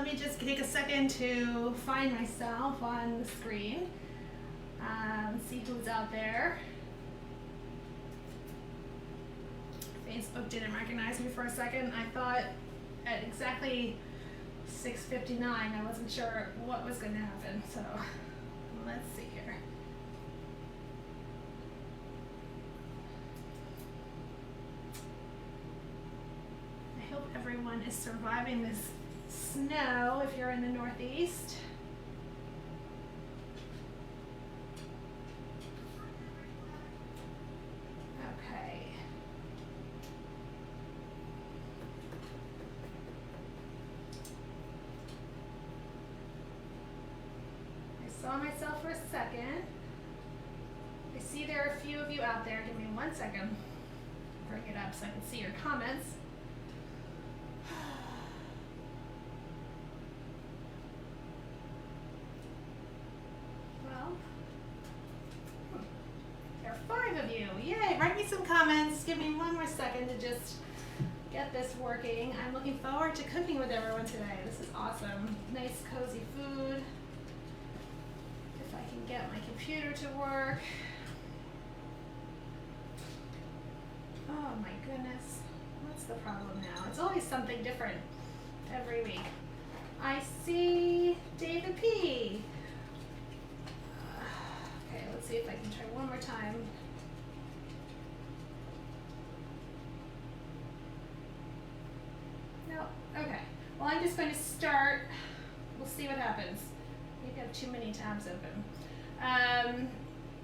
me just take a second to find myself on the screen. See who's out there. Facebook didn't recognize me for a second. I thought at exactly 6:59, I wasn't sure what was going to happen. So let's see here. I hope everyone is surviving this snow if you're in the Northeast. Okay. I saw myself for a second. I see there are a few of you out there. Give me 1 second. Bring it up so I can see your comments. Write me some comments. Give me 1 more second to just get this working. I'm looking forward to cooking with everyone today. This is awesome. Nice, cozy food. If I can get my computer to work. Oh my goodness. What's the problem now? It's always something different every week. I see David P. Okay, let's see if I can try one more time. No, okay. Well, I'm just going to start. We'll see what happens. Maybe I have too many tabs open.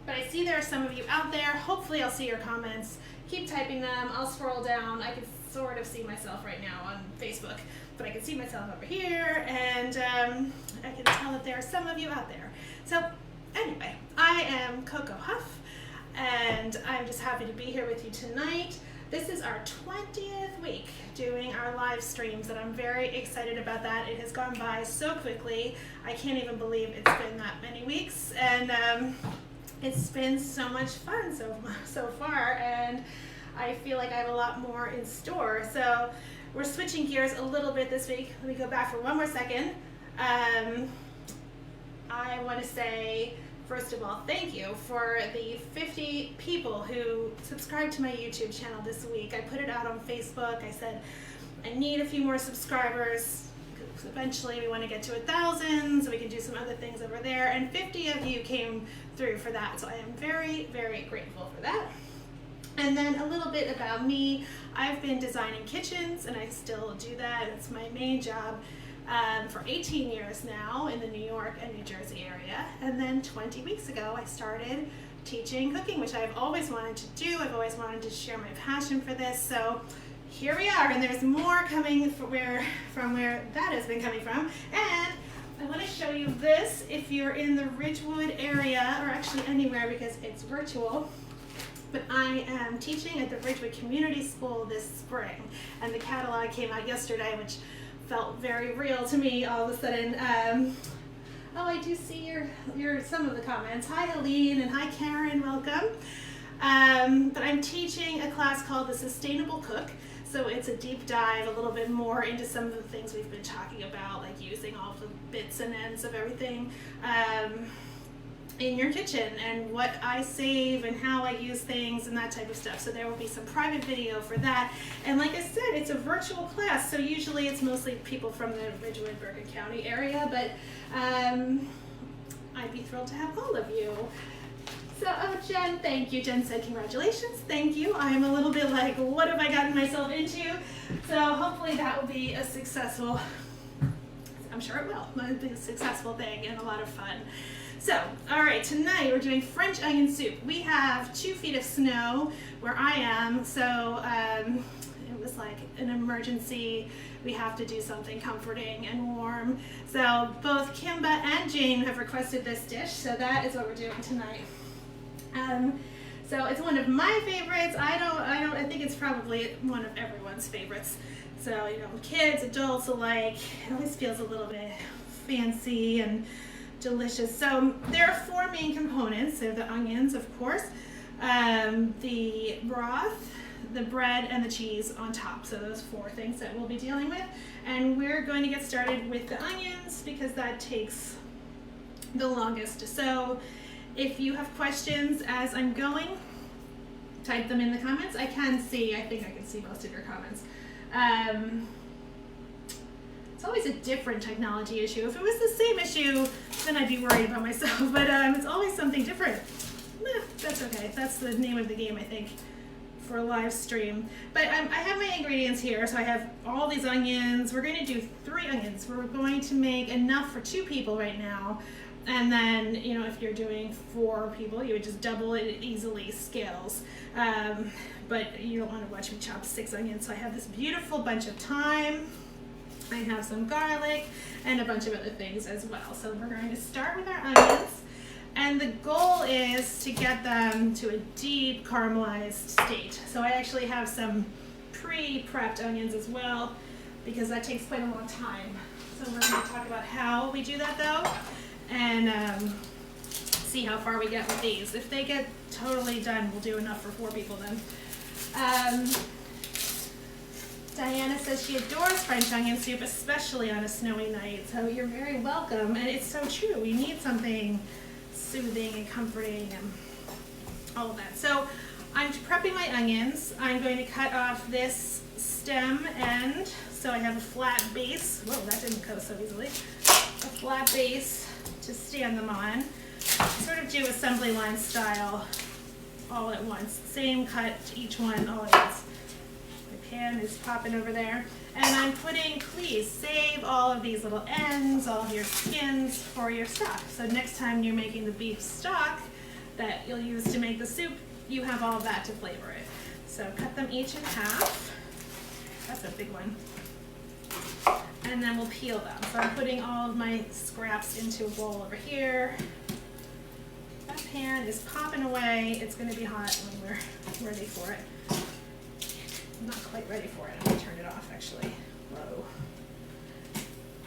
But I see there are some of you out there. Hopefully I'll see your comments. Keep typing them. I'll scroll down. I can sort of see myself right now on Facebook, but I can see myself over here, and I can tell that there are some of you out there. So anyway, I am Coco Huff, and I'm just happy to be here with you tonight. This is our 20th week doing our live streams, and I'm very excited about that. It has gone by so quickly. I can't even believe it's been that many weeks, and it's been so much fun so far, and I feel like I have a lot more in store. So we're switching gears a little bit this week. Let me go back for 1 more second. I want to say, first of all, thank you for the 50 people who subscribed to my YouTube channel this week. I put it out on Facebook. I said, I need a few more subscribers. Eventually we want to get to 1,000 so we can do some other things over there. And 50 of you came through for that. So I am very, very grateful for that. And then a little bit about me. I've been designing kitchens, and I still do that. It's my main job. For 18 years now in the New York and New Jersey area. And then 20 weeks ago, I started teaching cooking, which I've always wanted to do. I've always wanted to share my passion for this. So here we are, and there's more coming from where that has been coming from. And I want to show you this if you're in the Ridgewood area, or actually anywhere because it's virtual. But I am teaching at the Ridgewood Community School this spring, and the catalog came out yesterday, which felt very real to me all of a sudden. Oh, I do see your some of the comments. Hi, Helene, and hi, Karen. Welcome. But I'm teaching a class called The Sustainable Cook. So it's a deep dive, a little bit more into some of the things we've been talking about, like using all the bits and ends of everything in your kitchen, and what I save and how I use things and that type of stuff. So there will be some private video for that. And like I said, it's a virtual class, so usually it's mostly people from the Ridgewood, Bergen County area, but I'd be thrilled to have all of you. So, oh, Jen, thank you. Jen said, congratulations, thank you. I'm a little bit like, what have I gotten myself into? So hopefully that will be a successful, I'm sure it will, it'll be a successful thing and a lot of fun. So, all right, tonight we're doing French onion soup. We have 2 feet of snow where I am, so it was like an emergency. We have to do something comforting and warm. So both Kimba and Jane have requested this dish, so that is what we're doing tonight. So it's one of my favorites. I think it's probably one of everyone's favorites. So, you know, kids, adults alike, it always feels a little bit fancy and delicious. So there are 4 main components. They're the onions, of course, the broth, the bread and the cheese on top. So those 4 things that we'll be dealing with. And we're going to get started with the onions because that takes the longest. So if you have questions as I'm going, type them in the comments. I think I can see most of your comments. It's always a different technology issue. If it was the same issue, then I'd be worried about myself, but it's always something different. That's okay. That's the name of the game, I think, for a live stream. But I have my ingredients here. So I have all these onions. We're going to do 3 onions. We're going to make enough for 2 people right now. And then, you know, if you're doing 4 people, you would just double it. It easily scales. But you don't want to watch me chop 6 onions. So I have this beautiful bunch of thyme. I have some garlic and a bunch of other things as well. So we're going to start with our onions. And the goal is to get them to a deep caramelized state. So I actually have some pre-prepped onions as well because that takes quite a long time. So we're going to talk about how we do that though and see how far we get with these. If they get totally done, we'll do enough for 4 people then. Diana says she adores French onion soup, especially on a snowy night. So you're very welcome. And it's so true. We need something soothing and comforting and all of that. So I'm prepping my onions. I'm going to cut off this stem end. So I have a flat base. Whoa, that didn't go so easily. A flat base to stand them on. Sort of do assembly line style all at once. Same cut to each one all at once. My pan is popping over there. And I'm putting, please save all of these little ends, all of your skins for your stock. So next time you're making the beef stock that you'll use to make the soup, you have all of that to flavor it. So cut them each in half. That's a big one. And then we'll peel them. So I'm putting all of my scraps into a bowl over here. That pan is popping away. It's going to be hot when we're ready for it. I'm not quite ready for it. I'm going to turn it off, actually. Whoa.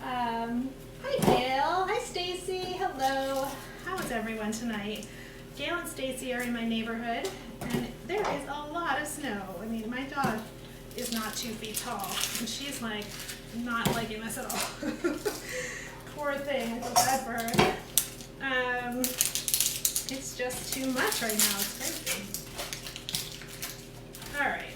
Hi, Gail. Hi, Stacy. Hello. How is everyone tonight? Gail and Stacy are in my neighborhood, and there is a lot of snow. I mean, my dog is not 2 feet tall, and she's like not liking this at all. Poor thing. I feel bad for her. It's just too much right now. It's crazy. All right.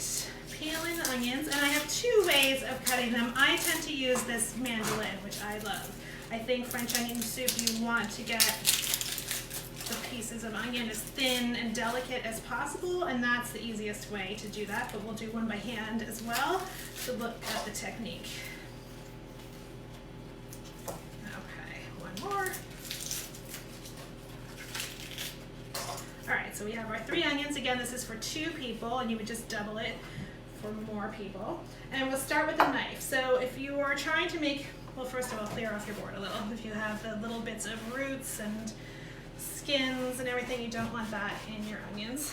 Peeling the onions, and I have 2 ways of cutting them. I tend to use this mandolin, which I love. I think French onion soup, you want to get the pieces of onion as thin and delicate as possible, and that's the easiest way to do that, but we'll do one by hand as well to look at the technique. Okay, one more. All right, so we have our 3 onions. Again, this is for 2 people, and you would just double it for more people. And we'll start with the knife. So if you are trying to make, well, first of all, clear off your board a little. If you have the little bits of roots and skins and everything, you don't want that in your onions.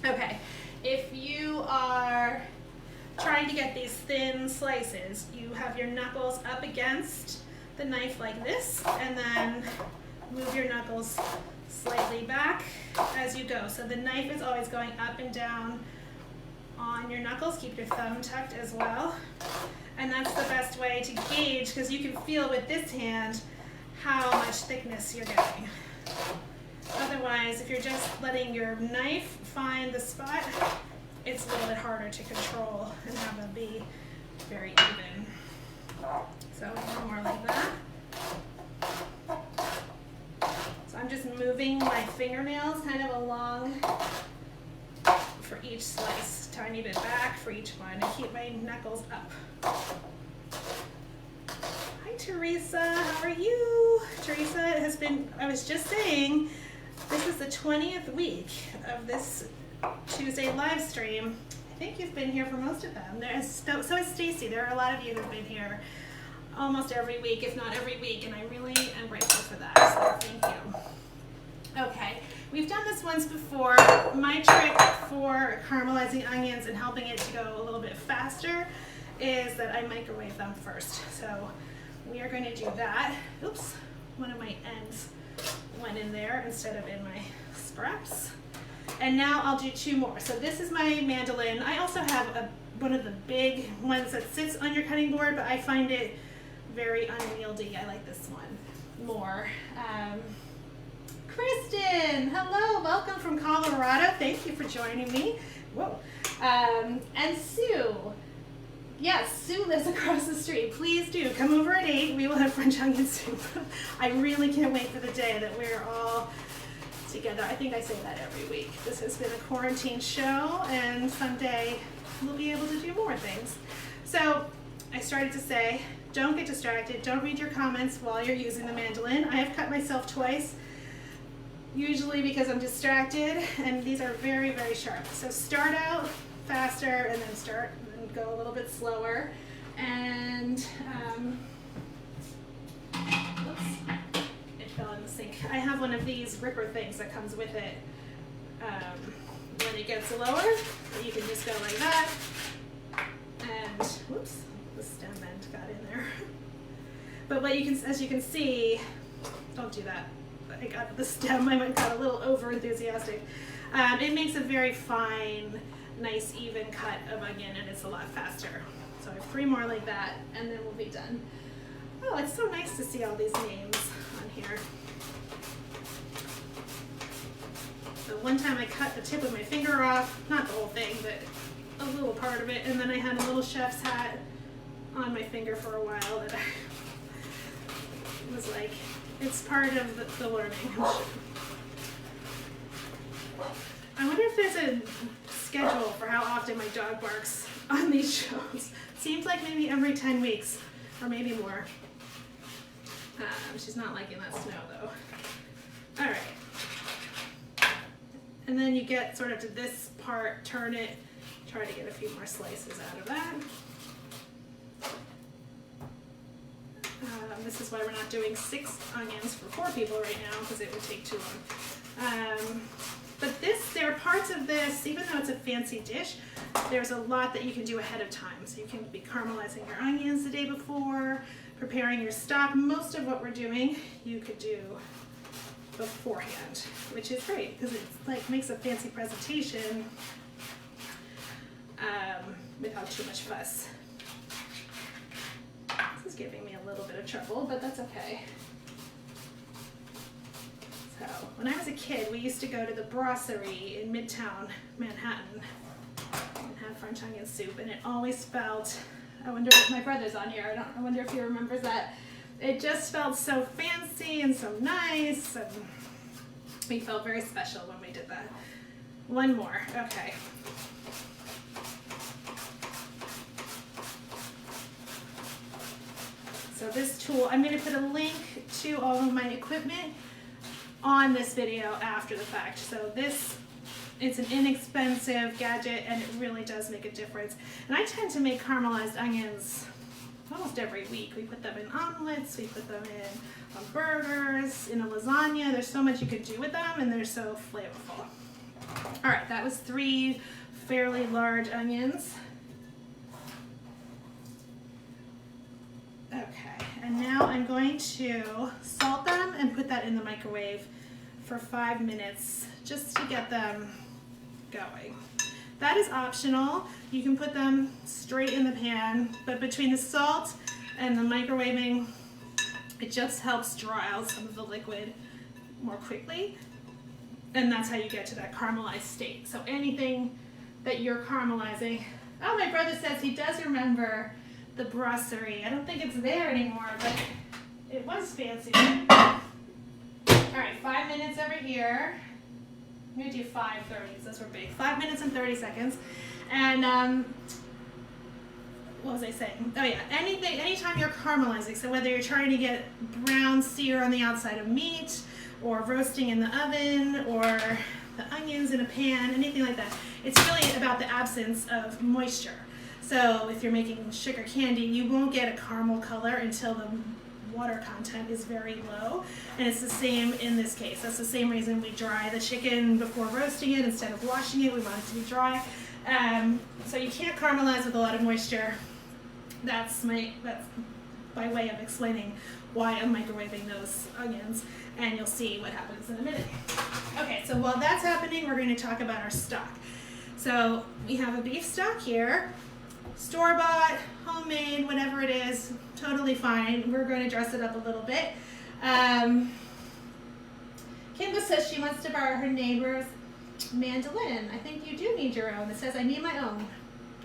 Okay, if you are trying to get these thin slices, you have your knuckles up against the knife like this, and then move your knuckles slightly back as you go. So the knife is always going up and down on your knuckles. Keep your thumb tucked as well. And that's the best way to gauge, because you can feel with this hand how much thickness you're getting. Otherwise, if you're just letting your knife find the spot, it's a little bit harder to control and have them be very even. So a little more like that. So I'm just moving my fingernails kind of along for each slice, tiny bit back for each one, and keep my knuckles up. Hi Teresa, how are you? Teresa has been, I was just saying, this is the 20th week of this Tuesday live stream. I think you've been here for most of them. So is Stacy. There are a lot of you who've been here almost every week, if not every week, and I really am grateful for that, so thank you. Okay, we've done this once before. My trick for caramelizing onions and helping it to go a little bit faster is that I microwave them first. So we are going to do that. Oops, one of my ends went in there instead of in my scraps. And now I'll do 2 more. So this is my mandolin. I also have one of the big ones that sits on your cutting board, but I find it very unwieldy. I like this one more. Kristen, hello, welcome from Colorado. Thank you for joining me. Whoa. And Sue. Yes, Sue lives across the street. Please do come over at 8. We will have French onion soup. I really can't wait for the day that we're all together. I think I say that every week. This has been a quarantine show, and someday we'll be able to do more things. So I started to say, don't get distracted. Don't read your comments while you're using the mandolin. I have cut myself twice, usually because I'm distracted, and these are very, very sharp. So start out faster and then start and go a little bit slower. And oops, it fell in the sink. I have one of these ripper things that comes with it. When it gets lower, you can just go like that. And whoops, the stem end got in there. But what you can, as you can see, don't do that. I got the stem, I got a little over enthusiastic. It makes a very fine, nice, even cut of onion, and it's a lot faster. So I have 3 more like that, and then we'll be done. Oh, it's so nice to see all these names on here. So one time I cut the tip of my finger off, not the whole thing, but a little part of it, and then I had a little chef's hat on my finger for a while that I was like, it's part of the learning. I wonder if there's a schedule for how often my dog barks on these shows. Seems like maybe every 10 weeks, or maybe more. She's not liking that snow though. All right. And then you get sort of to this part, turn it, try to get a few more slices out of that. This is why we're not doing 6 onions for 4 people right now, because it would take too long. But there are parts of this, even though it's a fancy dish, there's a lot that you can do ahead of time. So you can be caramelizing your onions the day before, preparing your stock. Most of what we're doing, you could do beforehand, which is great because it like makes a fancy presentation without too much fuss. This is giving me a little bit of trouble, but that's okay. So when I was a kid, we used to go to the brasserie in Midtown Manhattan and have French onion soup, and it always felt, I wonder if my brother's on here, I wonder if he remembers that. It just felt so fancy and so nice, and we felt very special when we did that. One more, okay. So this tool, I'm going to put a link to all of my equipment on this video after the fact. So it's an inexpensive gadget, and it really does make a difference. And I tend to make caramelized onions almost every week. We put them in omelets, we put them in on burgers, in a lasagna. There's so much you could do with them, and they're so flavorful. All right, that was 3 fairly large onions. Okay, and now I'm going to salt them and put that in the microwave for 5 minutes just to get them going. That is optional. You can put them straight in the pan, but between the salt and the microwaving, it just helps draw out some of the liquid more quickly, and that's how you get to that caramelized state. So anything that you're caramelizing, oh, my brother says he does remember the brasserie. I don't think it's there anymore, but it was fancy. All right, 5 minutes over here. I'm gonna do 5:30, those were big. 5 minutes and 30 seconds. And what was I saying? Oh yeah, anytime you're caramelizing, so whether you're trying to get brown sear on the outside of meat, or roasting in the oven, or the onions in a pan, anything like that, it's really about the absence of moisture. So if you're making sugar candy, you won't get a caramel color until the water content is very low, and it's the same in this case. That's the same reason we dry the chicken before roasting it instead of washing it. We want it to be dry. So you can't caramelize with a lot of moisture. That's by way of explaining why I'm microwaving those onions, and you'll see what happens in a minute. Okay, so while that's happening, we're going to talk about our stock. So we have a beef stock here, store-bought, homemade, whatever it is, totally fine. We're going to dress it up a little bit. Kimba says she wants to borrow her neighbor's mandolin. I think you do need your own. It says, I need my own.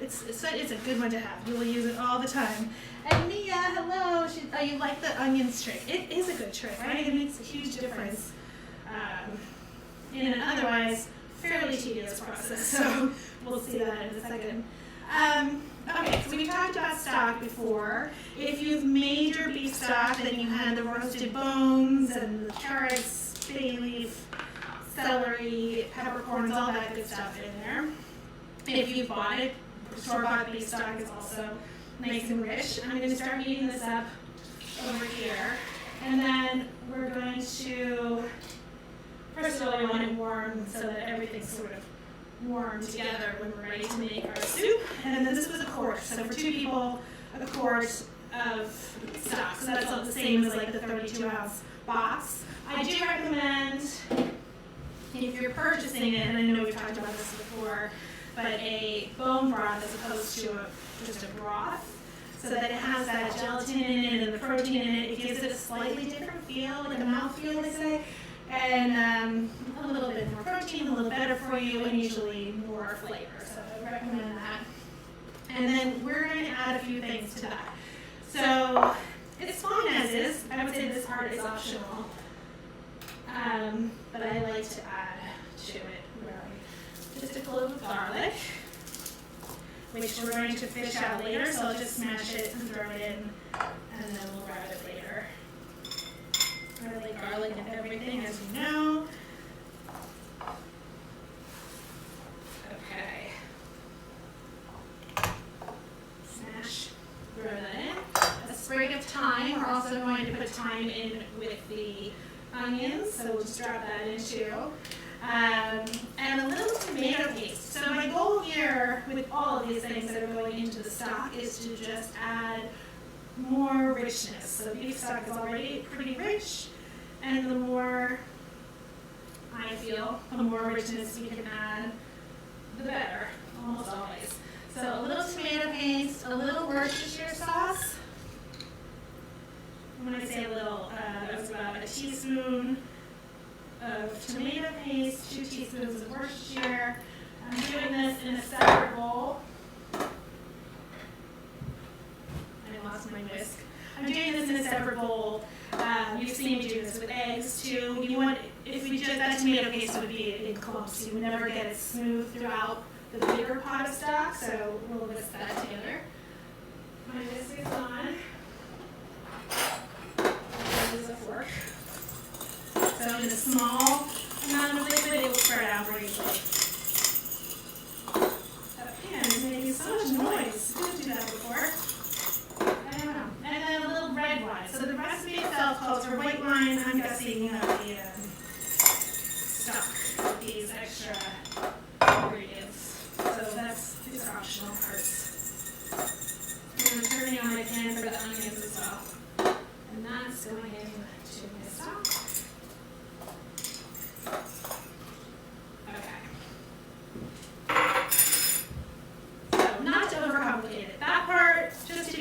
It's a good one to have. You will use it all the time. And Mia, hello. You like the onions trick. It is a good trick, right? It makes a huge difference in an otherwise fairly tedious process. So we'll see that in a second. Okay, so we talked about stock before. If you've made your beef stock, then you had the roasted bones and the carrots, bay leaf, celery, peppercorns, all that good stuff in there. If you bought it, store-bought beef stock is also nice and rich. I'm going to start heating this up over here. And then we're going to, first of all, we want it warm so that everything's sort of warm together when we're ready to make our soup. And then this was a quart. So for 2 people, a quart of stock. So that's all the same as like the 32-ounce box. I do recommend, if you're purchasing it, and I know we've talked about this before, but a bone broth as opposed to just a broth, so that it has that gelatin in it and the protein in it. It gives it a slightly different feel, like a mouth feel, they say, and a little bit more protein, a little better for you, and usually more flavor. So I recommend that. And then we're going to add a few things to that. So it's fine as is. I would say this part is optional, but I like to add to it just a clove of garlic, which we're going to fish out later, so I'll just smash it and throw it in, and then we'll grab it later. I like garlic and everything, as you know. Okay. Smash, throw that in. A sprig of thyme. We're also going to put thyme in with the onions, so we'll just drop that in too. And a little tomato paste. So my goal here with all of these things that are going into the stock is to just add more richness. So beef stock is already pretty rich, and the more, I feel, the more richness you can add, the better, almost always. So a little tomato paste, a little Worcestershire sauce. When I say a little, that was about a teaspoon of tomato paste, 2 teaspoons of Worcestershire. I'm doing this in a separate bowl. I lost my whisk. I'm doing this in a separate bowl. You've seen me do this with eggs too. You want, if we just, that tomato paste would be in clumps. You would never get it smooth throughout the bigger pot of stock, so we'll whisk that together. My whisk is on. I'll use a fork. So in a small amount of liquid, it will spread out very easily. That pan is making so much noise. I didn't do that before. I don't know. And then a little red wine. So the recipe itself calls for white wine. I'm guessing you have the stock with these extra ingredients. So that's these are optional parts. And I'm turning on my pan for the onions as well. And that's going into my stock.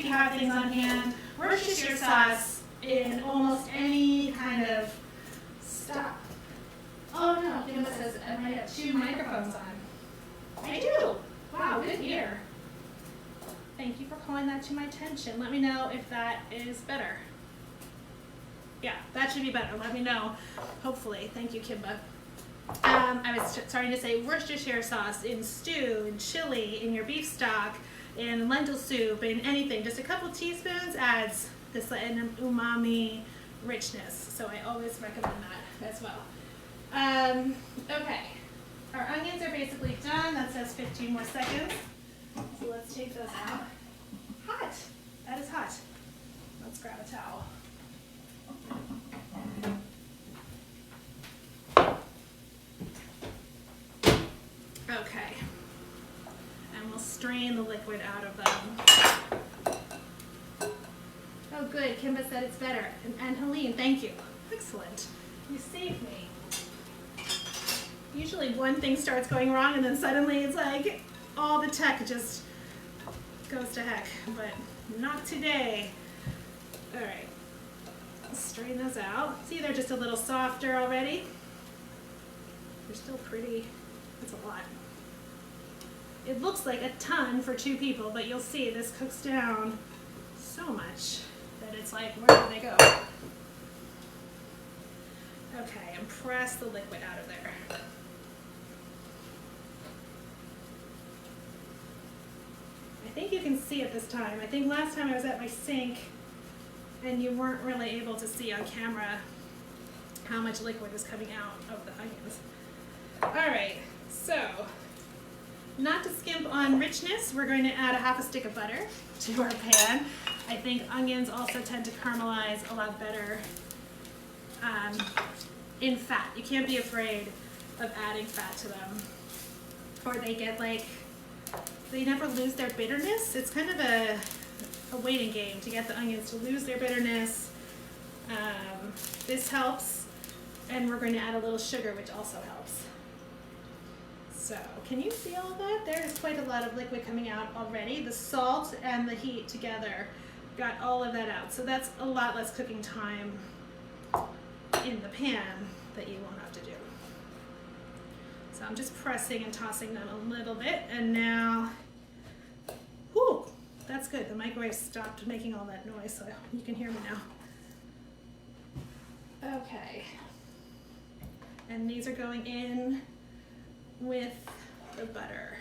Have things on hand. Worcestershire sauce in almost any kind of stock. Oh no, Kim says I might have 2 microphones on. I do. Wow, good ear. Thank you for calling that to my attention. Let me know if that is better. Yeah, that should be better. Let me know. Hopefully. Thank you, Kimba. I was starting to say Worcestershire sauce in stew, in chili, in your beef stock, in lentil soup, in anything. Just a couple teaspoons adds this umami richness. So I always recommend that as well. Okay, our onions are basically done. That says 15 more seconds. So let's take those out. Hot. That is hot. Let's grab a towel. Okay. And we'll strain the liquid out of them. Oh good, Kimba said it's better. And Helene, thank you. Excellent. You saved me. Usually one thing starts going wrong and then suddenly it's like all the tech just goes to heck, but not today. All right, let's strain those out. See, they're just a little softer already. They're still pretty. That's a lot. It looks like a ton for 2 people, but you'll see this cooks down so much that it's like, where do they go? Okay, and press the liquid out of there. I think you can see it this time. I think last time I was at my sink and you weren't really able to see on camera how much liquid was coming out of the onions. All right, so not to skimp on richness, we're going to add a half a stick of butter to our pan. I think onions also tend to caramelize a lot better in fat. You can't be afraid of adding fat to them, or they get like, they never lose their bitterness. It's kind of a waiting game to get the onions to lose their bitterness. This helps, and we're going to add a little sugar, which also helps. So, can you see all of that? There's quite a lot of liquid coming out already. The salt and the heat together got all of that out. So that's a lot less cooking time in the pan that you won't have to do. So I'm just pressing and tossing them a little bit, and now, whew, that's good. The microwave stopped making all that noise, so you can hear me now. Okay. And these are going in with the butter.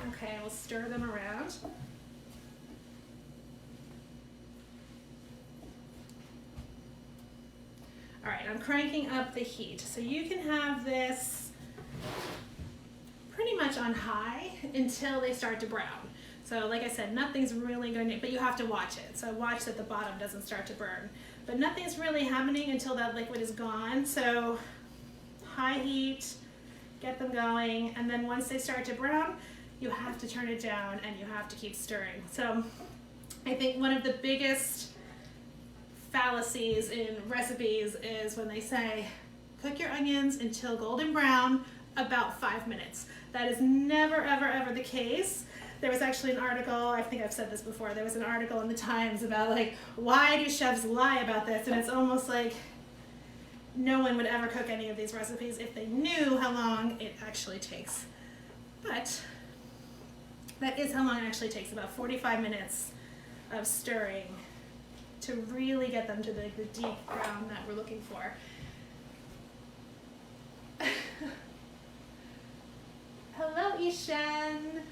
Okay, we'll stir them around. All right, I'm cranking up the heat. So you can have this pretty much on high until they start to brown. So like I said, nothing's really going to, but you have to watch it. So watch that the bottom doesn't start to burn. But nothing's really happening until that liquid is gone. So high heat, get them going, and then once they start to brown, you have to turn it down and you have to keep stirring. So I think one of the biggest fallacies in recipes is when they say, cook your onions until golden brown, about 5 minutes. That is never, ever, ever the case. There was actually an article, I think I've said this before, there was an article in the Times about like, why do chefs lie about this? And it's almost like no one would ever cook any of these recipes if they knew how long it actually takes. But that is how long it actually takes, about 45 minutes of stirring to really get them to the deep brown that we're looking for. Hello, Ishan.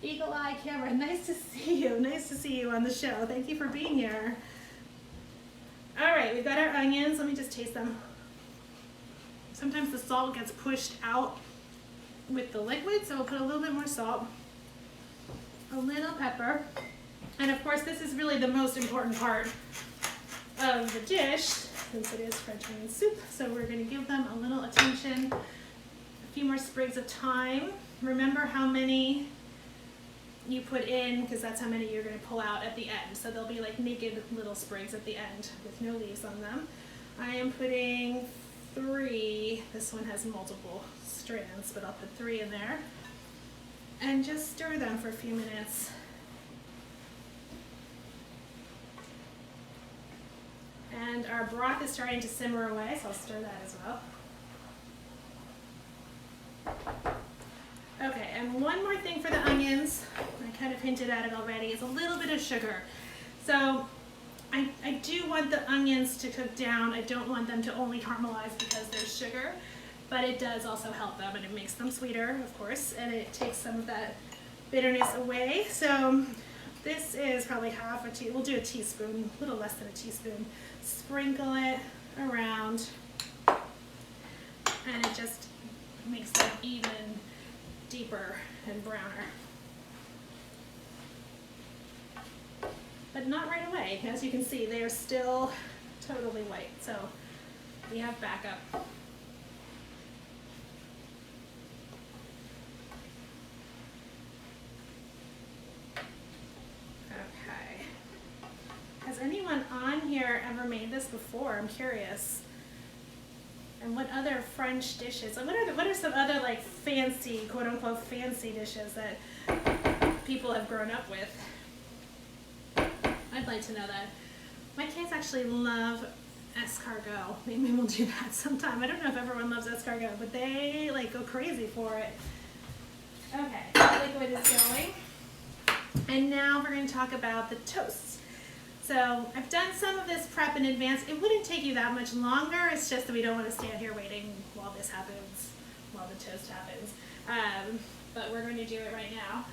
Eagle Eye Camera, nice to see you. Nice to see you on the show. Thank you for being here. All right, we've got our onions. Let me just taste them. Sometimes the salt gets pushed out with the liquid, so we'll put a little bit more salt, a little pepper, and of course this is really the most important part of the dish since it is French onion soup. So we're going to give them a little attention. A few more sprigs of thyme. Remember how many you put in, because that's how many you're going to pull out at the end. So they'll be like naked little sprigs at the end with no leaves on them. I am putting 3. This one has multiple strands, but I'll put 3 in there. And just stir them for a few minutes. And our broth is starting to simmer away, so I'll stir that as well. Okay, and one more thing for the onions, I kind of hinted at it already, is a little bit of sugar. So I do want the onions to cook down. I don't want them to only caramelize because there's sugar, but it does also help them, and it makes them sweeter, of course, and it takes some of that bitterness away. So this is probably half a teaspoon. We'll do a teaspoon, a little less than a teaspoon. Sprinkle it around, and it just makes them even deeper and browner. But not right away. As you can see, they are still totally white, so we have backup. Okay. Has Has anyone on here ever made this before? I'm curious. And what other French dishes? What are some other like fancy, quote unquote, fancy dishes that people have grown up with? I'd like to know that. My kids actually love escargot. Maybe we'll do that sometime. I don't know if everyone loves escargot, but they like go crazy for it. Okay, the liquid is going. And now we're going to talk about the toasts. So I've done some of this prep in advance. It wouldn't take you that much longer. It's just that we don't want to stand here waiting while this happens, while the toast happens. But we're going to do it right now.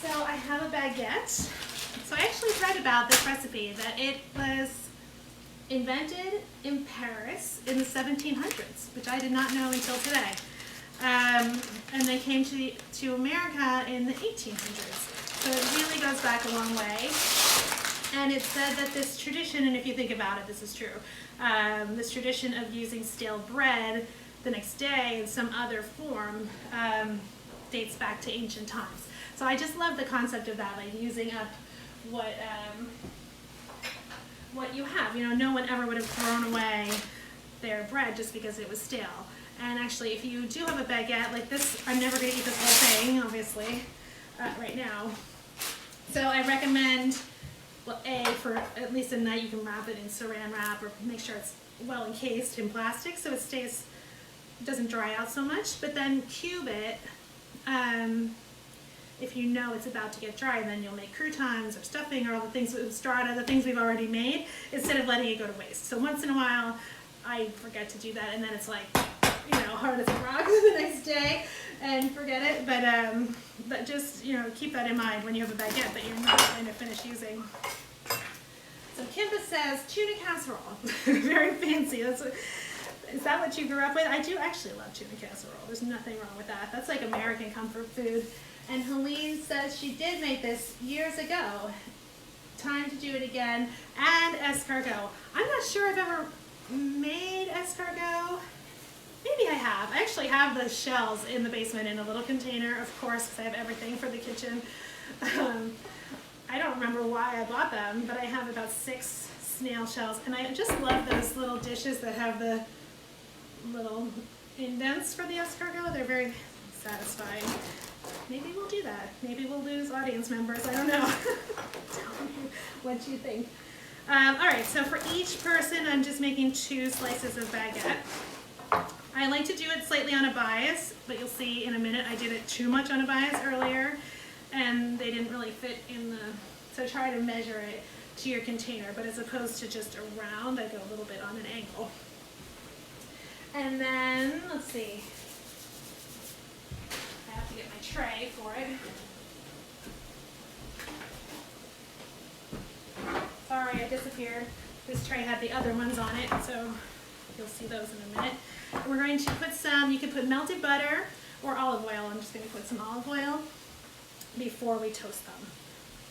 So I have a baguette. So I actually read about this recipe, that it was invented in Paris in the 1700s, which I did not know until today. And they came to America in the 1800s. So it really goes back a long way. And it said that this tradition, and if you think about it, this is true, this tradition of using stale bread the next day in some other form dates back to ancient times. So I just love the concept of that, like using up what you have. You know, no one ever would have thrown away their bread just because it was stale. And actually, if you do have a baguette like this, I'm never going to eat this whole thing, obviously, right now. So I recommend, well, for at least a night, you can wrap it in saran wrap or make sure it's well encased in plastic so it doesn't dry out so much. But then cube it. If you know it's about to get dry, then you'll make croutons or stuffing or all the things with strata, the things we've already made, instead of letting it go to waste. So once in a while, I forget to do that, and then it's like, you know, hard as a rock the next day and forget it. But just, you know, keep that in mind when you have a baguette that you're not going to finish using. So Kimba says tuna casserole. Very fancy. Is that what you grew up with? I do actually love tuna casserole. There's nothing wrong with that. That's like American comfort food. And Helene says she did make this years ago. Time to do it again. And escargot. I'm not sure I've ever made escargot. Maybe I have. I actually have the shells in the basement in a little container, of course, because I have everything for the kitchen. I don't remember why I bought them, but I have about 6 snail shells. And I just love those little dishes that have the little indents for the escargot. They're very satisfying. Maybe we'll do that. Maybe we'll lose audience members. I don't know. Tell me what you think. All right, so for each person, I'm just making 2 slices of baguette. I like to do it slightly on a bias, but you'll see in a minute I did it too much on a bias earlier, and they didn't really fit in the, so try to measure it to your container, but as opposed to just around, I go a little bit on an angle. And then, let's see, I have to get my tray for it. Sorry, I disappeared. This tray had the other ones on it, so you'll see those in a minute. We're going to put some, you can put melted butter or olive oil. I'm just going to put some olive oil before we toast them.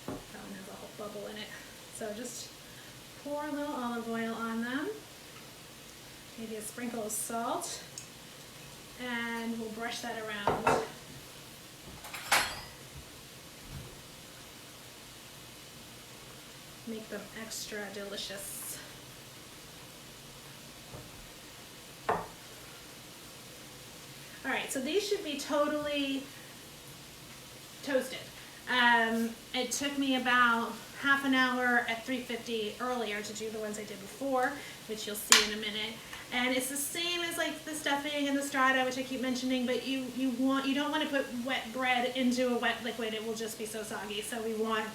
That one has a whole bubble in it. So just pour a little olive oil on them. Maybe a sprinkle of salt. And we'll brush that around. Make them extra delicious. All right, so these should be totally toasted. It took me about half an hour at 350 earlier to do the ones I did before, which you'll see in a minute. And it's the same as like the stuffing and the strata, which I keep mentioning, but you don't want to put wet bread into a wet liquid. It will just be so soggy. So we want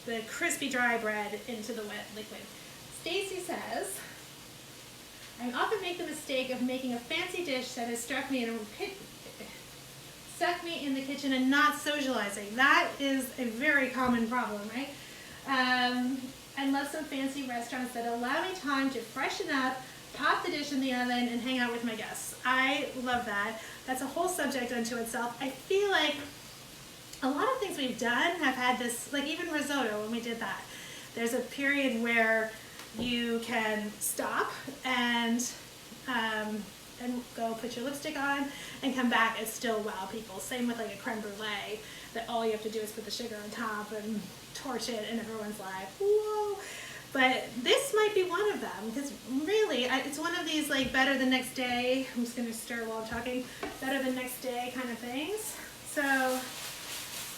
the crispy dry bread into the wet liquid. Stacy says, I often make the mistake of making a fancy dish that has stuck me in the kitchen and not socializing. That is a very common problem, right? I love some fancy restaurants that allow me time to freshen up, pop the dish in the oven, and hang out with my guests. I love that. That's a whole subject unto itself. I feel like a lot of things we've done have had this, like even risotto, when we did that. There's a period where you can stop and go put your lipstick on and come back and still wow people. Same with like a creme brulee, that all you have to do is put the sugar on top and torch it and everyone's like, whoa. But this might be one of them, because really, it's one of these like better the next day. I'm just gonna stir while I'm talking. Better the next day kind of things. So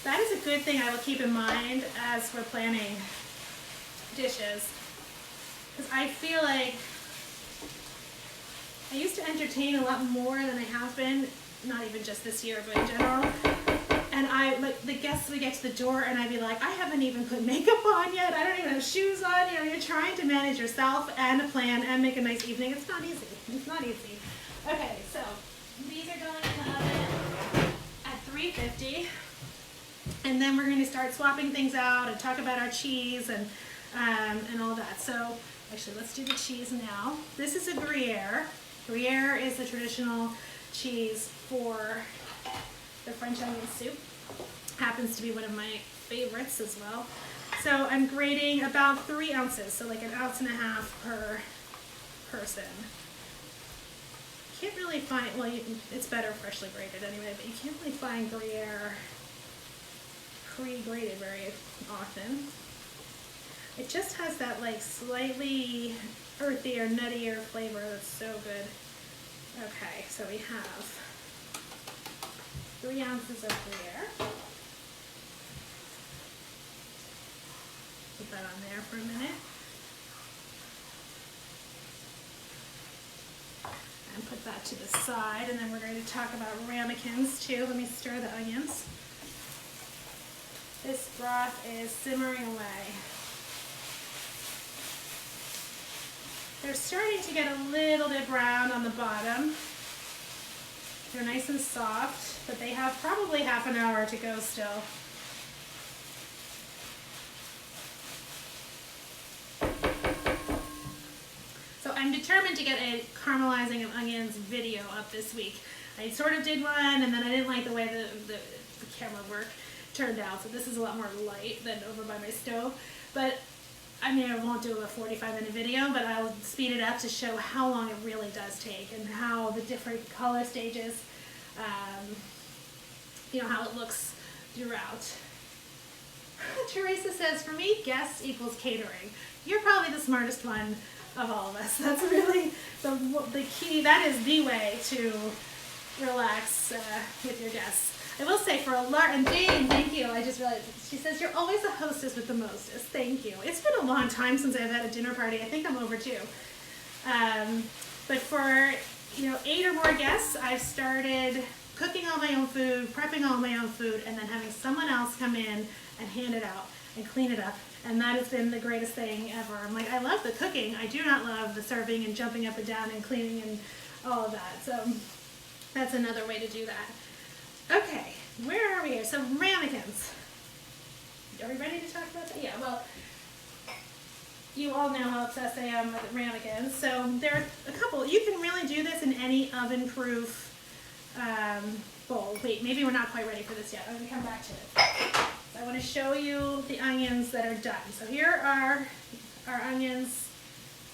that is a good thing I will keep in mind as we're planning dishes. Because I feel like I used to entertain a lot more than I have been, not even just this year, but in general. And like the guests would get to the door and I'd be like, I haven't even put makeup on yet. I don't even have shoes on. You know, you're trying to manage yourself and a plan and make a nice evening. It's not easy. It's not easy. Okay, so these are going in the oven at 350. And then we're going to start swapping things out and talk about our cheese and all that. So actually, let's do the cheese now. This is a Gruyere. Gruyere is the traditional cheese for the French onion soup. Happens to be one of my favorites as well. So I'm grating about 3 ounces, so like 1.5 ounces per person. Can't really find, well, it's better freshly grated anyway, but you can't really find Gruyere pre-grated very often. It just has that like slightly earthier, nuttier flavor that's so good. Okay, so we have 3 ounces of Gruyere. Put that on there for a minute. And put that to the side, and then we're going to talk about ramekins too. Let me stir the onions. This broth is simmering away. They're starting to get a little bit brown on the bottom. They're nice and soft, but they have probably half an hour to go still. So I'm determined to get a caramelizing of onions video up this week. I sort of did one, and then I didn't like the way the camera work turned out, so this is a lot more light than over by my stove. But I mean, I won't do a 45-minute video, but I'll speed it up to show how long it really does take and how the different color stages, you know, how it looks throughout. Teresa says, for me, guests equals catering. You're probably the smartest one of all of us. That's really the key. That is the way to relax with your guests. I will say for a large, and Jane, thank you. I just realized, she says, you're always a hostess with the mostest. Thank you. It's been a long time since I've had a dinner party. I think I'm over 2. But for, 8 or more guests, I've started cooking all my own food, prepping all my own food, and then having someone else come in and hand it out and clean it up. And that has been the greatest thing ever. I'm like, I love the cooking. I do not love the serving and jumping up and down and cleaning and all of that. So that's another way to do that. Okay, where are we here? So ramekins. Are we ready to talk about that? Yeah, well, you all know how obsessed I am with ramekins. So there are a couple. You can really do this in any oven-proof bowl. Wait, maybe we're not quite ready for this yet. I'm going to come back to it. So I want to show you the onions that are done. So here are our onions.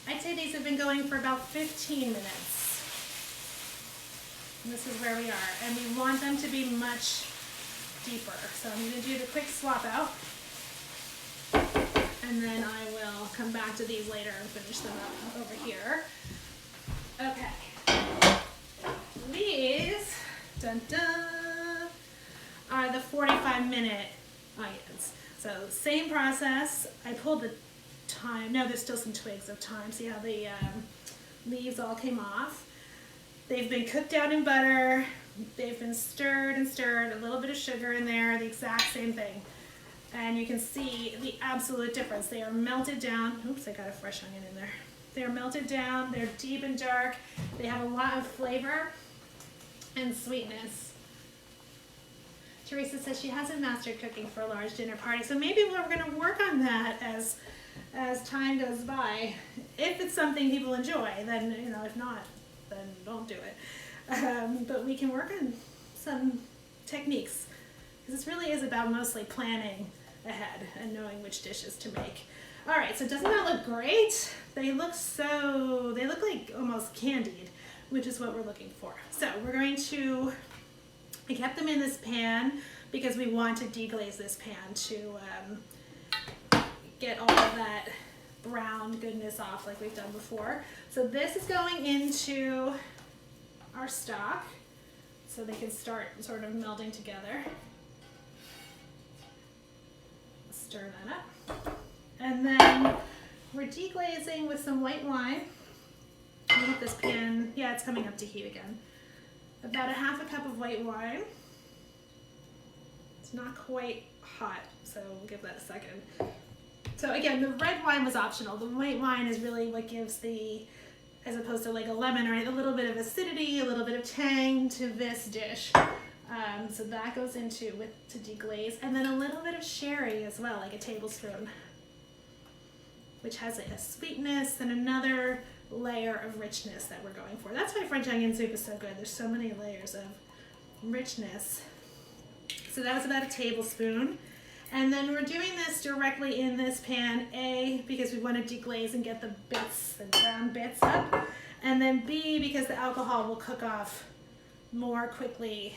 I'd say these have been going for about 15 minutes. And this is where we are. And we want them to be much deeper. So I'm going to do the quick swap out. And then I will come back to these later and finish them up over here. Okay. These, dun dun, are the 45-minute onions. So same process. I pulled the thyme. No, there's still some twigs of thyme. See how the leaves all came off? They've been cooked down in butter. They've been stirred and stirred. A little bit of sugar in there. The exact same thing. And you can see the absolute difference. They are melted down. Oops, I got a fresh onion in there. They're melted down. They're deep and dark. They have a lot of flavor and sweetness. Teresa says she hasn't mastered cooking for a large dinner party, so maybe we're going to work on that as time goes by. If it's something people enjoy, then, if not, then don't do it. But we can work on some techniques, because this really is about mostly planning ahead and knowing which dishes to make. All right, so doesn't that look great? They look like almost candied, which is what we're looking for. So we're going to, I kept them in this pan because we want to deglaze this pan to get all of that brown goodness off like we've done before. So this is going into our stock so they can start sort of melding together. Stir that up. And then we're deglazing with some white wine. I'll get this pan, yeah, it's coming up to heat again. About a half a cup of white wine. It's not quite hot, so we'll give that a second. So again, the red wine was optional. The white wine is really what gives the, as opposed to like a lemon, right, a little bit of acidity, a little bit of tang to this dish. So that goes into to deglaze, and then a little bit of sherry as well, like a tablespoon, which has a sweetness and another layer of richness that we're going for. That's why French onion soup is so good. There's so many layers of richness. So that was about a tablespoon. And then we're doing this directly in this pan, A, because we want to deglaze and get the bits, the brown bits up, and then B, because the alcohol will cook off more quickly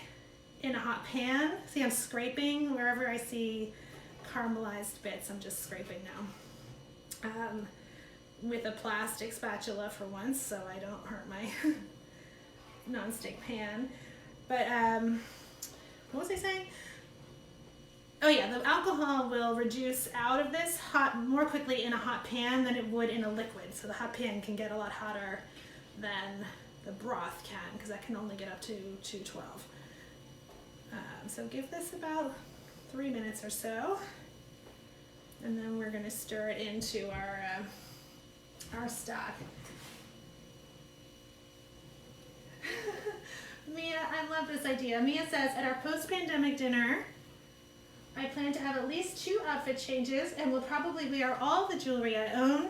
in a hot pan. See, I'm scraping wherever I see caramelized bits. I'm just scraping now with a plastic spatula for once, so I don't hurt my nonstick pan. But what was I saying? Oh yeah, the alcohol will reduce out of this hot more quickly in a hot pan than it would in a liquid. So the hot pan can get a lot hotter than the broth can, because that can only get up to 212. So give this about 3 minutes or so, and then we're going to stir it into our stock. Mia, I love this idea. Mia says, at our post-pandemic dinner, I plan to have at least 2 outfit changes, and will probably wear all the jewelry I own,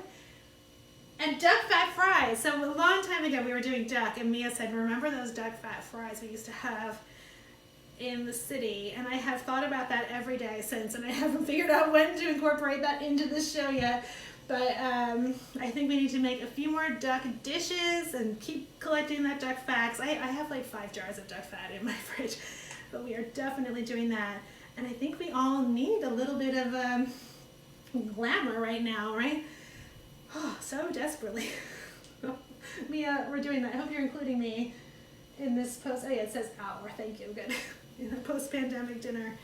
and duck fat fries. So a long time ago we were doing duck, and Mia said, remember those duck fat fries we used to have in the city? And I have thought about that every day since, and I haven't figured out when to incorporate that into this show yet. But I think we need to make a few more duck dishes and keep collecting that duck fat. I have like 5 jars of duck fat in my fridge, but we are definitely doing that. And I think we all need a little bit of glamour right now, right? Oh, so desperately. Mia, we're doing that. I hope you're including me in this post. Oh yeah, it says hour. Thank you. Good. In the post-pandemic dinner.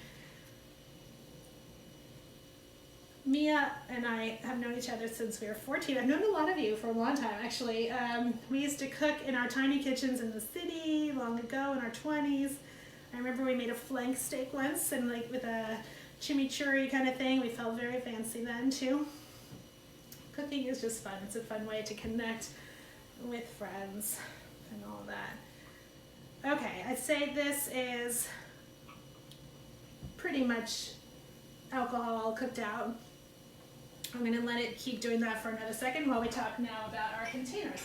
Mia and I have known each other since we were 14. I've known a lot of you for a long time, actually. We used to cook in our tiny kitchens in the city long ago in our 20s. I remember we made a flank steak once, and like with a chimichurri kind of thing. We felt very fancy then too. Cooking is just fun. It's a fun way to connect with friends and all that. Okay, I'd say this is pretty much alcohol cooked out. I'm going to let it keep doing that for another second while we talk now about our containers.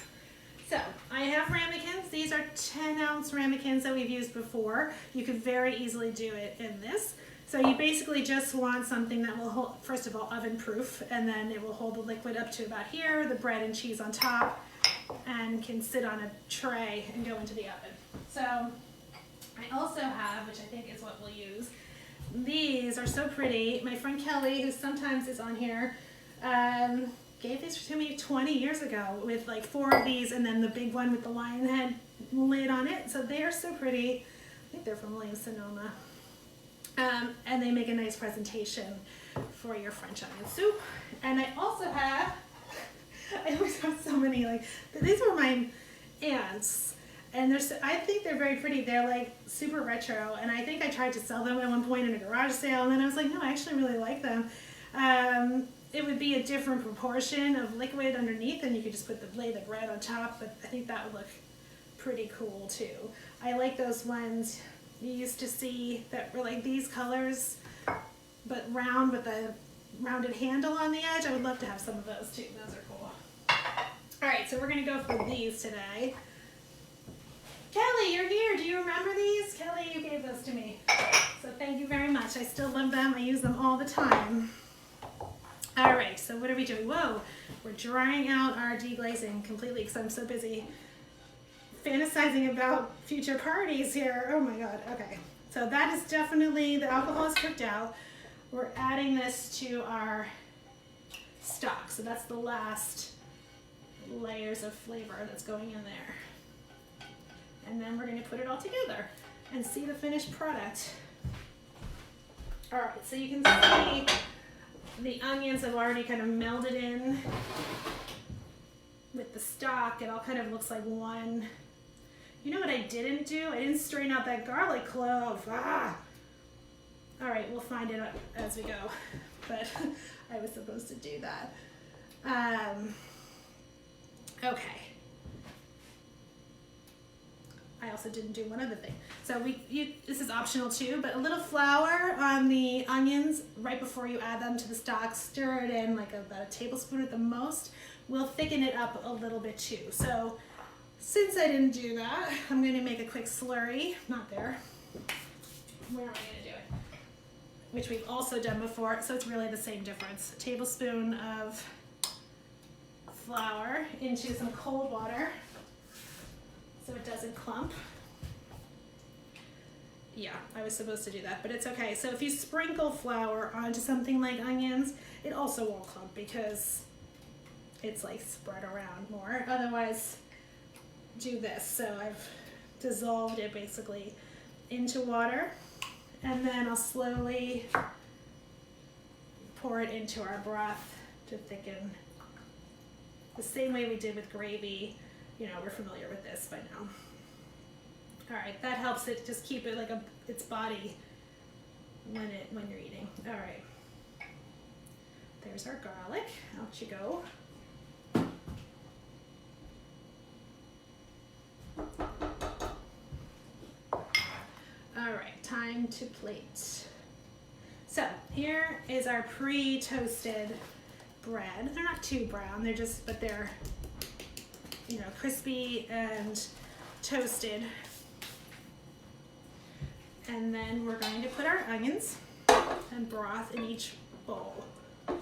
So I have ramekins. These are 10-ounce ramekins that we've used before. You could very easily do it in this. So you basically just want something that will hold, first of all, oven proof, and then it will hold the liquid up to about here, the bread and cheese on top, and can sit on a tray and go into the oven. So I also have, which I think is what we'll use, these are so pretty. My friend Kelly, who sometimes is on here, gave these to me 20 years ago with like 4 of these, and then the big one with the lion head lid on it. So they are so pretty. I think they're from Williams-Sonoma. And they make a nice presentation for your French onion soup. And I also have, I always have so many, like, these were my aunt's. And I think they're very pretty. They're like super retro. And I think I tried to sell them at one point in a garage sale. And then I was like, no, I actually really like them. It would be a different proportion of liquid underneath, and you could just lay the bread on top. But I think that would look pretty cool too. I like those ones you used to see that were like these colors, but round with a rounded handle on the edge. I would love to have some of those too. Those are cool. All right, so we're gonna go for these today. Kelly, you're here. Do you remember these? Kelly, you gave those to me. So thank you very much. I still love them. I use them all the time. All right, so what are we doing? Whoa, we're drying out our deglazing completely because I'm so busy fantasizing about future parties here. Oh my God, okay. So that is definitely, the alcohol is cooked out. We're adding this to our stock. So that's the last layers of flavor that's going in there. And then we're going to put it all together and see the finished product. All right, so you can see the onions have already kind of melded in with the stock. It all kind of looks like one. You know what I didn't do? I didn't strain out that garlic clove. Ah! All right, we'll find it as we go, but I was supposed to do that. Okay. I also didn't do one other thing. So this is optional too, but a little flour on the onions right before you add them to the stock. Stir it in like about a tablespoon at the most. Will thicken it up a little bit too. So since I didn't do that, I'm going to make a quick slurry. Not there. Where am I going to do it? Which we've also done before, so it's really the same difference. A tablespoon of flour into some cold water so it doesn't clump. Yeah, I was supposed to do that, but it's okay. So if you sprinkle flour onto something like onions, it also won't clump because it's like spread around more. Otherwise, do this. So I've dissolved it basically into water, and then I'll slowly pour it into our broth to thicken. The same way we did with gravy. You know, we're familiar with this by now. All right, that helps it just keep it like its body when you're eating. All right, there's our garlic. Out you go. All right, time to plate. So here is our pre-toasted bread. They're not too brown. But they're, you know, crispy and toasted. And then we're going to put our onions and broth in each bowl. So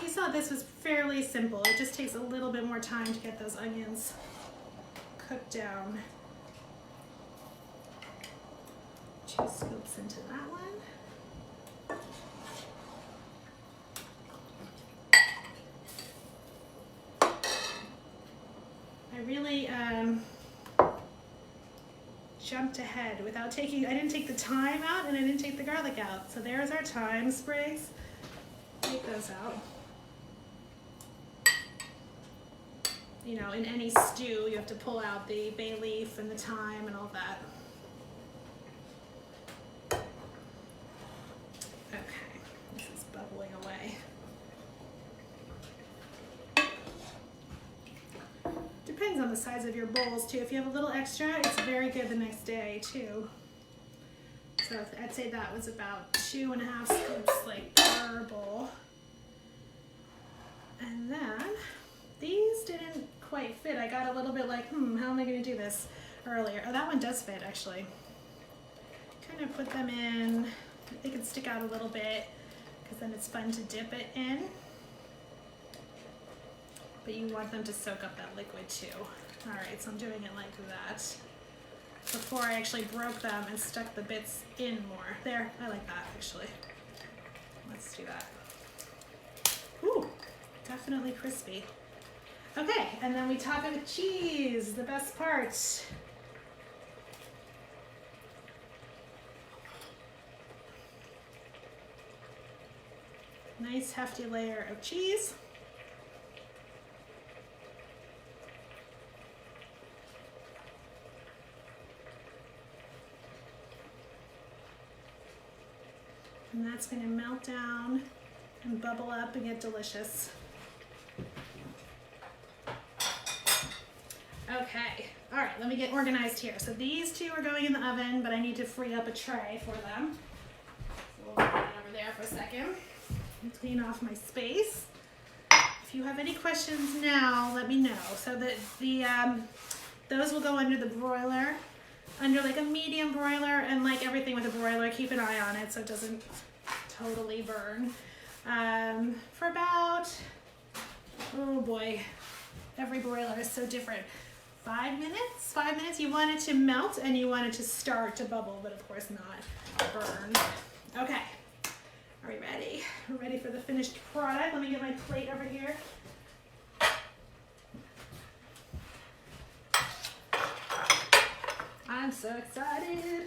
you saw this was fairly simple. It just takes a little bit more time to get those onions cooked down. 2 scoops into that one. I really jumped ahead without I didn't take the thyme out and I didn't take the garlic out. So there's our thyme sprigs. Take those out. You know, in any stew, you have to pull out the bay leaf and the thyme and all that. Okay, this is bubbling away. Depends on the size of your bowls too. If you have a little extra, it's very good the next day too. So I'd say that was about 2.5 scoops like per bowl. And then these didn't quite fit. I got a little bit like, how am I going to do this earlier? Oh, that one does fit actually. Kind of put them in. They can stick out a little bit because then it's fun to dip it in. But you want them to soak up that liquid too. All right, so I'm doing it like that. Before I actually broke them and stuck the bits in more. There, I like that actually. Let's do that. Ooh, definitely crispy. Okay, and then we top it with cheese, the best part. Nice hefty layer of cheese. And that's going to melt down and bubble up and get delicious. Okay, all right, let me get organized here. So these two are going in the oven, but I need to free up a tray for them. So we'll put it over there for a second and clean off my space. If you have any questions now, let me know. So that those will go under the broiler, under like a medium broiler, and like everything with a broiler, keep an eye on it so it doesn't totally burn. For about, oh boy, every broiler is so different. 5 minutes? 5 minutes? You want it to melt and you want it to start to bubble, but of course not burn. Okay, Are we ready? We're ready for the finished product. Let me get my plate over here. I'm so excited.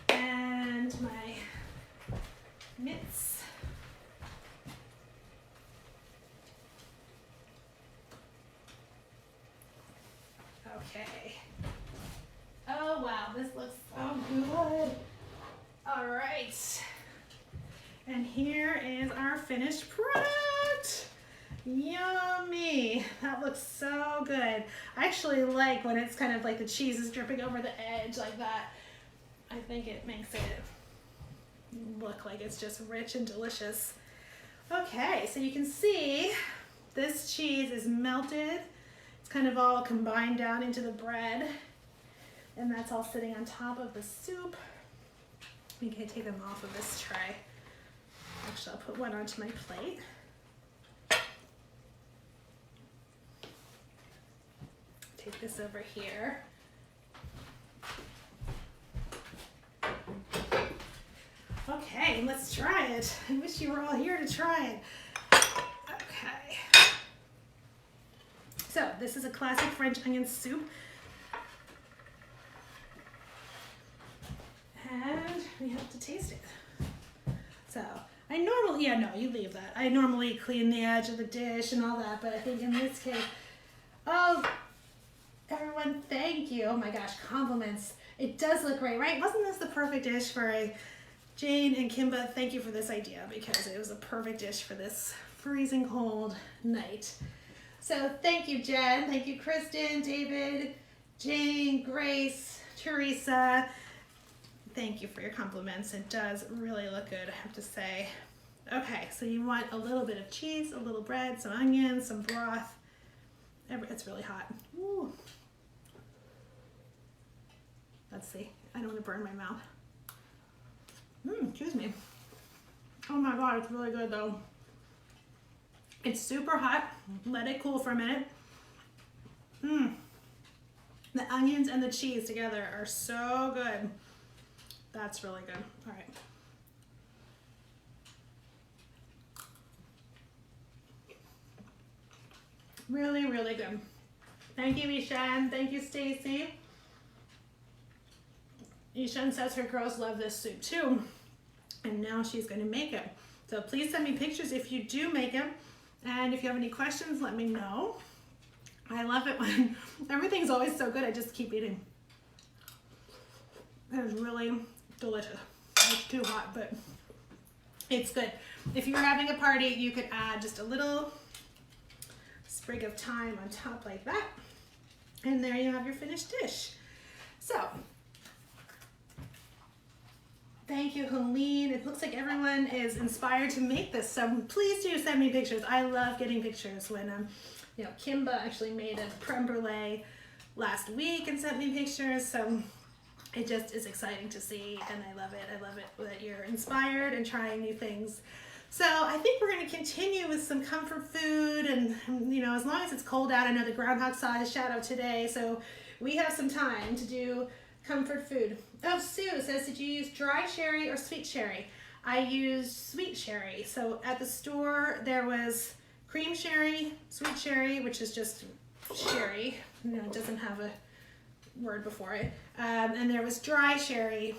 And my mitts. Okay. Oh wow, this looks so good. All right. And here is our finished product. Yummy. That looks so good. I actually like when it's kind of like the cheese is dripping over the edge like that. I think it makes it look like it's just rich and delicious. Okay, so you can see this cheese is melted. It's kind of all combined down into the bread. And that's all sitting on top of the soup. We can take them off of this tray. Actually, I'll put one onto my plate. Take this over here. Okay, let's try it. I wish you were all here to try it. Okay. So, this is a classic French onion soup. And we have to taste it. So, I normally, yeah, no, you leave that. I normally clean the edge of the dish and all that, but I think in this case, oh, everyone, thank you. Oh my gosh, compliments. It does look great, right? Wasn't this the perfect dish for a Jane and Kimba? Thank you for this idea because it was a perfect dish for this freezing cold night. So thank you, Jen. Thank you, Kristen, David, Jane, Grace, Teresa. Thank you for your compliments. It does really look good, I have to say. Okay, so you want a little bit of cheese, a little bread, some onions, some broth. It's really hot. Ooh. Let's see. I don't want to burn my mouth. Excuse me. Oh my God, it's really good though. It's super hot. Let it cool for a minute. The onions and the cheese together are so good. That's really good. All right. Really, really good. Thank you, Ishan. Thank you, Stacy. Ishan says her girls love this soup too. And now she's going to make it. So please send me pictures if you do make it. And if you have any questions, let me know. I love it when everything's always so good. I just keep eating. It is really delicious. It's too hot, but it's good. If you're having a party, you could add just a little sprig of thyme on top like that. And there you have your finished dish. So, thank you, Helene. It looks like everyone is inspired to make this. So please do send me pictures. I love getting pictures. When you know, Kimba actually made a creme brulee last week and sent me pictures. So it just is exciting to see, and I love it. I love it that you're inspired and trying new things. So I think we're going to continue with some comfort food, and you know, as long as it's cold out. I know the groundhog saw his shadow today, so we have some time to do comfort food. Oh, Sue says, did you use dry sherry or sweet sherry? I used sweet sherry. So at the store there was cream sherry, sweet sherry, which is just sherry. You know, it doesn't have a word before it. And there was dry sherry.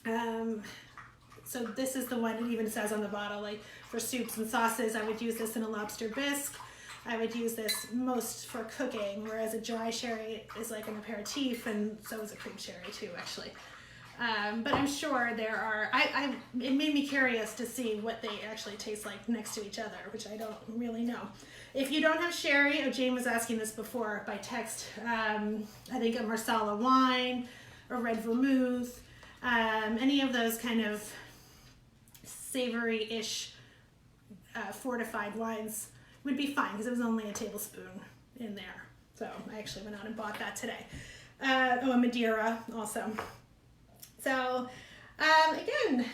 So this is the one it even says on the bottle, like for soups and sauces, I would use this in a lobster bisque. I would use this most for cooking, whereas a dry sherry is like an aperitif, and so is a cream sherry too, actually. But I'm sure there are, it made me curious to see what they actually taste like next to each other, which I don't really know. If you don't have sherry, Jane was asking this before by text, I think a Marsala wine, or red vermouth, any of those kind of savory-ish fortified wines would be fine, because it was only a tablespoon in there. So I actually went out and bought that today. Oh, and Madeira also. So again,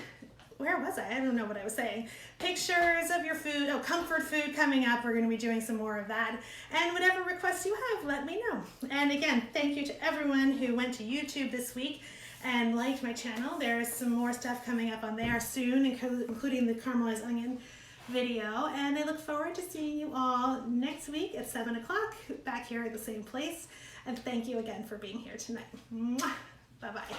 where was I? I don't know what I was saying. Pictures of your food. Oh, comfort food coming up. We're going to be doing some more of that. And whatever requests you have, let me know. And again, thank you to everyone who went to YouTube this week and liked my channel. There's some more stuff coming up on there soon, including the caramelized onion video, and I look forward to seeing you all next week at 7 o'clock back here at the same place. And thank you again for being here tonight. Bye bye.